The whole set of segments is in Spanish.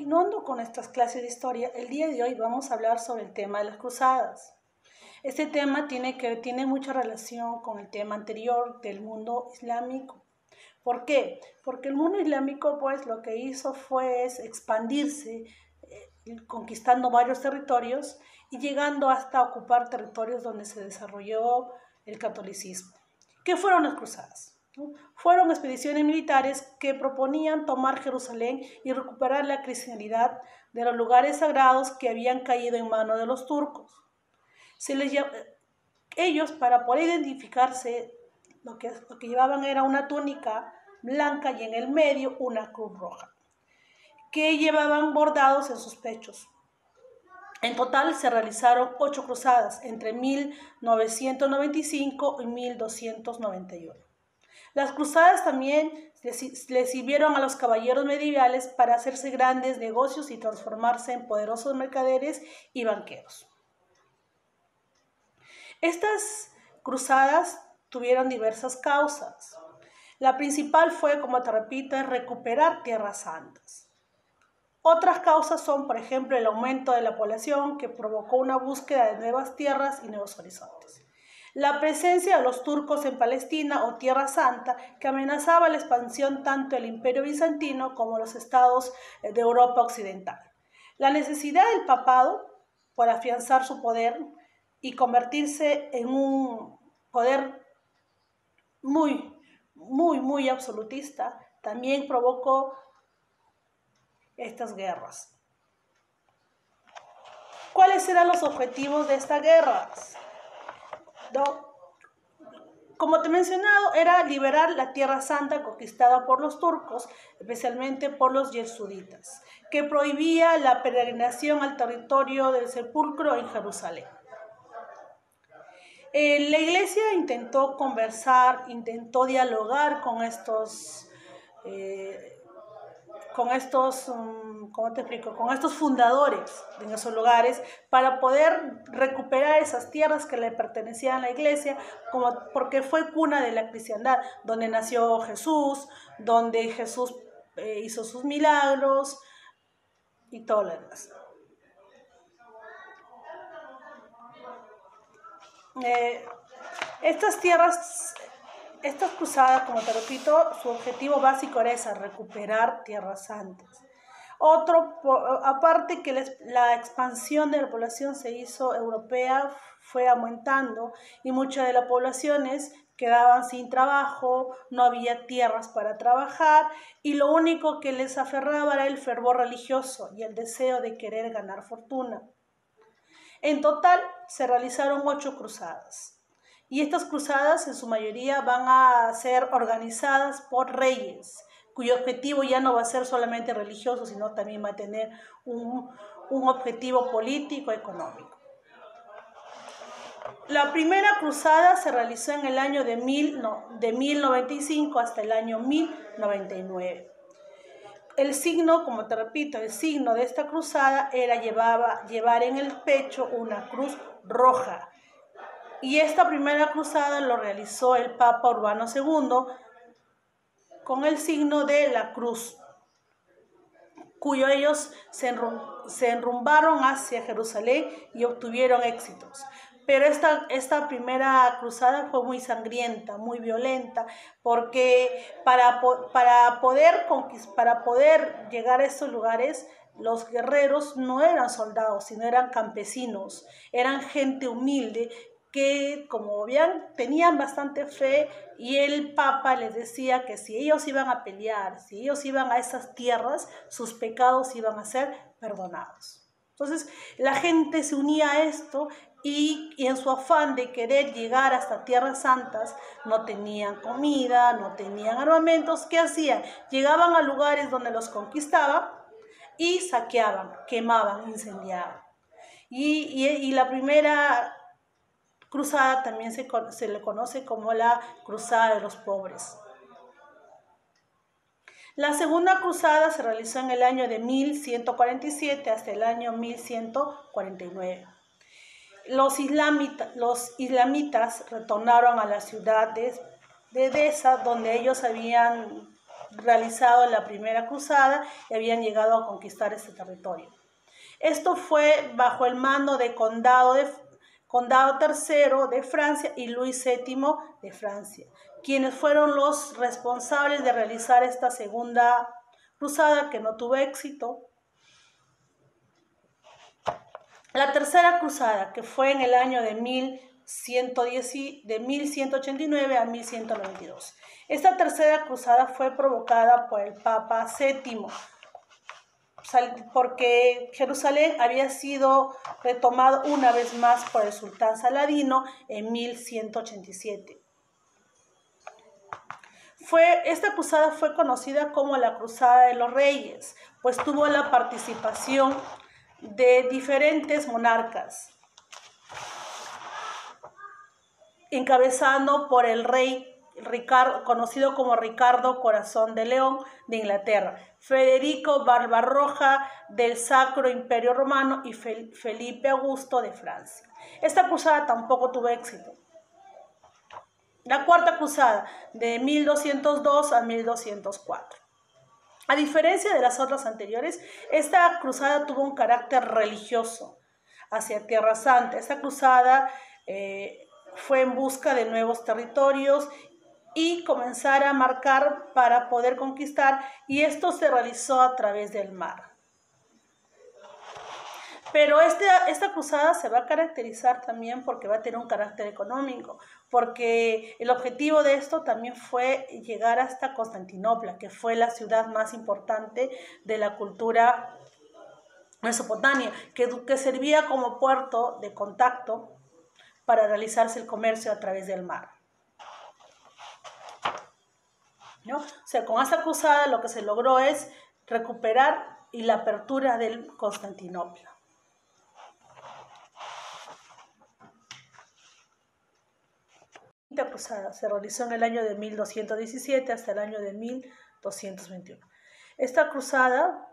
Continuando con nuestras clases de historia, el día de hoy vamos a hablar sobre el tema de las cruzadas. Este tema tiene mucha relación con el tema anterior del mundo islámico. ¿Por qué? Porque el mundo islámico pues lo que hizo fue expandirse, conquistando varios territorios y llegando hasta ocupar territorios donde se desarrolló el catolicismo. ¿Qué fueron las cruzadas? Fueron expediciones militares que proponían tomar Jerusalén y recuperar la cristianidad de los lugares sagrados que habían caído en manos de los turcos. Ellos, para poder identificarse, lo que llevaban era una túnica blanca y en el medio una cruz roja, que llevaban bordados en sus pechos. En total se realizaron 8 cruzadas entre 1995 y 1291. Las cruzadas también les sirvieron a los caballeros medievales para hacerse grandes negocios y transformarse en poderosos mercaderes y banqueros. Estas cruzadas tuvieron diversas causas. La principal fue, como te repito, recuperar tierras santas. Otras causas son, por ejemplo, el aumento de la población que provocó una búsqueda de nuevas tierras y nuevos horizontes. La presencia de los turcos en Palestina o Tierra Santa, que amenazaba la expansión tanto del Imperio Bizantino como los estados de Europa Occidental. La necesidad del papado por afianzar su poder y convertirse en un poder muy absolutista también provocó estas guerras. ¿Cuáles eran los objetivos de estas guerras? Como te he mencionado, era liberar la Tierra Santa conquistada por los turcos, especialmente por los yezhuditas, que prohibía la peregrinación al territorio del sepulcro en Jerusalén. La iglesia intentó conversar, intentó dialogar con estos fundadores en esos lugares para poder recuperar esas tierras que le pertenecían a la iglesia, porque fue cuna de la cristiandad, donde nació Jesús, donde Jesús hizo sus milagros y todo lo demás. Estas cruzadas, como te repito, su objetivo básico era ese, recuperar tierras santas. Aparte que la expansión de la población se hizo europea, fue aumentando y muchas de las poblaciones quedaban sin trabajo, no había tierras para trabajar y lo único que les aferraba era el fervor religioso y el deseo de querer ganar fortuna. En total se realizaron 8 cruzadas. Y estas cruzadas en su mayoría van a ser organizadas por reyes, cuyo objetivo ya no va a ser solamente religioso, sino también va a tener un objetivo político económico. La primera cruzada se realizó en el año de 1095 hasta el año 1099. El signo, como te repito, el signo de esta cruzada era llevar en el pecho una cruz roja. Y esta primera cruzada lo realizó el Papa Urbano II con el signo de la cruz, cuyo ellos se enrumbaron hacia Jerusalén y obtuvieron éxitos. Pero esta primera cruzada fue muy sangrienta, muy violenta, porque para poder llegar a estos lugares, los guerreros no eran soldados, sino eran campesinos, eran gente humilde, que como bien tenían bastante fe y el Papa les decía que si ellos iban a pelear, si ellos iban a esas tierras, sus pecados iban a ser perdonados. Entonces la gente se unía a esto y en su afán de querer llegar hasta tierras santas no tenían comida, no tenían armamentos. ¿Qué hacían? Llegaban a lugares donde los conquistaban y saqueaban, quemaban, incendiaban. Y la primera cruzada también se le conoce como la cruzada de los pobres. La segunda cruzada se realizó en el año de 1147 hasta el año 1149. Los islamitas retornaron a la ciudad de Edesa, donde ellos habían realizado la primera cruzada y habían llegado a conquistar este territorio. Esto fue bajo el mando de Condado III de Francia y Luis VII de Francia, quienes fueron los responsables de realizar esta segunda cruzada que no tuvo éxito. La tercera cruzada, que fue en el año de 1189 a 1192. Esta tercera cruzada fue provocada por el Papa VII, porque Jerusalén había sido retomado una vez más por el sultán Saladino en 1187. Esta cruzada fue conocida como la Cruzada de los Reyes, pues tuvo la participación de diferentes monarcas, encabezando por el rey Ricardo, conocido como Ricardo Corazón de León de Inglaterra, Federico Barbarroja del Sacro Imperio Romano y Felipe Augusto de Francia. Esta cruzada tampoco tuvo éxito. La cuarta cruzada, de 1202 a 1204. A diferencia de las otras anteriores, esta cruzada tuvo un carácter religioso hacia Tierra Santa. Esta cruzada fue en busca de nuevos territorios y comenzar a marcar para poder conquistar, y esto se realizó a través del mar. Pero esta cruzada se va a caracterizar también porque va a tener un carácter económico, porque el objetivo de esto también fue llegar hasta Constantinopla, que fue la ciudad más importante de la cultura mesopotamia, que servía como puerto de contacto para realizarse el comercio a través del mar, ¿no? O sea, con esta cruzada lo que se logró es recuperar y la apertura del Constantinopla. La quinta cruzada se realizó en el año de 1217 hasta el año de 1221. Esta cruzada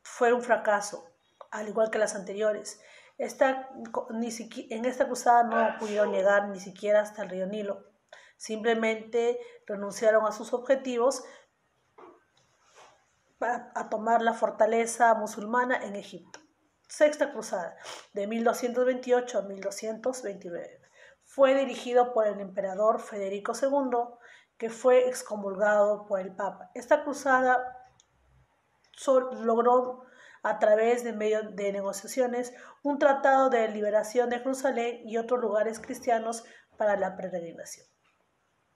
fue un fracaso, al igual que las anteriores. En esta cruzada no pudieron llegar ni siquiera hasta el río Nilo. Simplemente renunciaron a sus objetivos a tomar la fortaleza musulmana en Egipto. Sexta cruzada, de 1228 a 1229. Fue dirigido por el emperador Federico II, que fue excomulgado por el Papa. Esta cruzada logró, a través de medio de negociaciones, un tratado de liberación de Jerusalén y otros lugares cristianos para la peregrinación.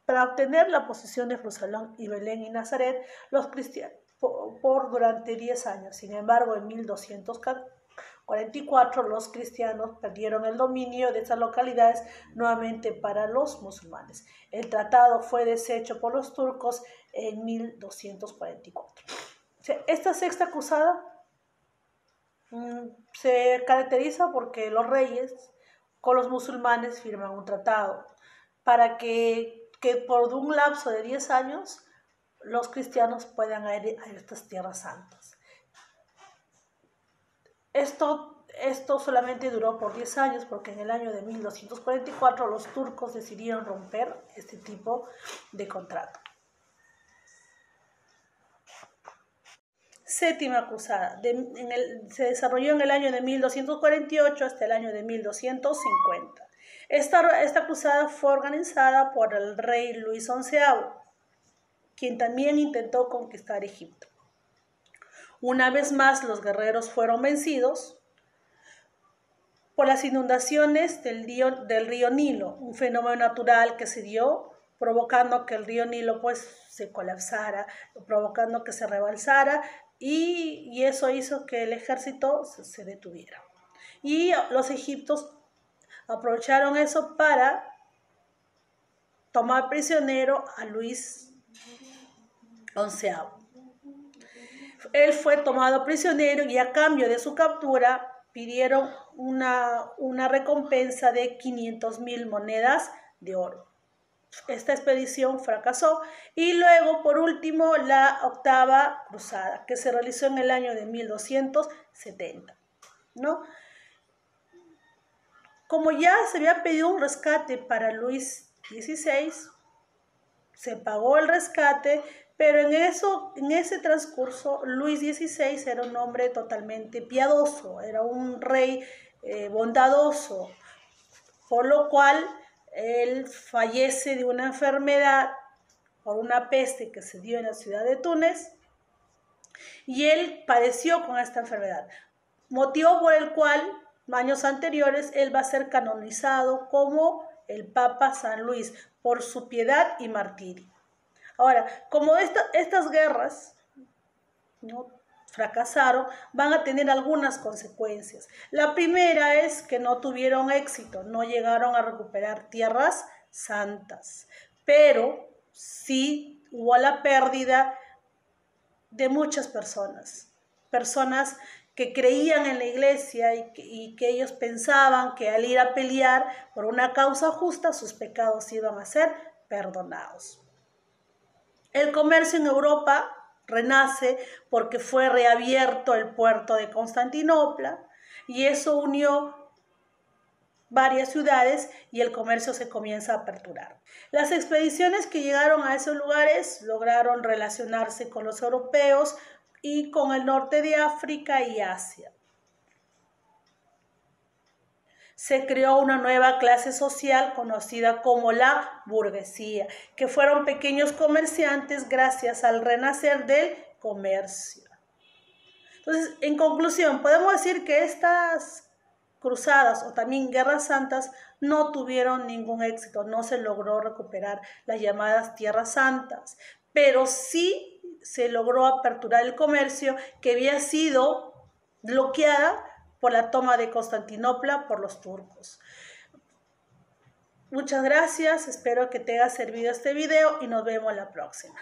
Para obtener la posesión de Jerusalén y Belén y Nazaret, los cristianos durante 10 años. Sin embargo, en 1244 los cristianos perdieron el dominio de estas localidades nuevamente para los musulmanes. El tratado fue deshecho por los turcos en 1244. Esta sexta cruzada se caracteriza porque los reyes con los musulmanes firman un tratado para que por un lapso de 10 años los cristianos puedan ir a estas tierras santas. Esto solamente duró por 10 años porque en el año de 1244 los turcos decidieron romper este tipo de contrato. Séptima cruzada, se desarrolló en el año de 1248 hasta el año de 1250. Esta cruzada fue organizada por el rey Luis XI, quien también intentó conquistar Egipto. Una vez más, los guerreros fueron vencidos por las inundaciones del río Nilo, un fenómeno natural que se dio provocando que el río Nilo se colapsara, provocando que se rebalsara, y eso hizo que el ejército se detuviera. Y los egipcios aprovecharon eso para tomar prisionero a Luis XI. Él fue tomado prisionero y a cambio de su captura pidieron una recompensa de 500,000 monedas de oro. Esta expedición fracasó y luego, por último, la octava cruzada, que se realizó en el año de 1270, ¿no? Como ya se había pedido un rescate para Luis XVI, se pagó el rescate, Pero en ese transcurso, Luis XVI era un hombre totalmente piadoso, era un rey bondadoso, por lo cual él fallece de una enfermedad por una peste que se dio en la ciudad de Túnez, y él padeció con esta enfermedad, motivo por el cual años anteriores él va a ser canonizado como el Papa San Luis por su piedad y martirio. Ahora, como estas guerras, ¿no?, fracasaron, van a tener algunas consecuencias. La primera es que no tuvieron éxito, no llegaron a recuperar tierras santas, pero sí hubo la pérdida de muchas personas que creían en la iglesia y que ellos pensaban que al ir a pelear por una causa justa, sus pecados iban a ser perdonados. El comercio en Europa renace porque fue reabierto el puerto de Constantinopla y eso unió varias ciudades y el comercio se comienza a aperturar. Las expediciones que llegaron a esos lugares lograron relacionarse con los europeos y con el norte de África y Asia. Se creó una nueva clase social conocida como la burguesía, que fueron pequeños comerciantes gracias al renacer del comercio. Entonces, en conclusión, podemos decir que estas cruzadas o también guerras santas no tuvieron ningún éxito, no se logró recuperar las llamadas tierras santas, pero sí se logró aperturar el comercio que había sido bloqueada por la toma de Constantinopla por los turcos. Muchas gracias, espero que te haya servido este video y nos vemos la próxima.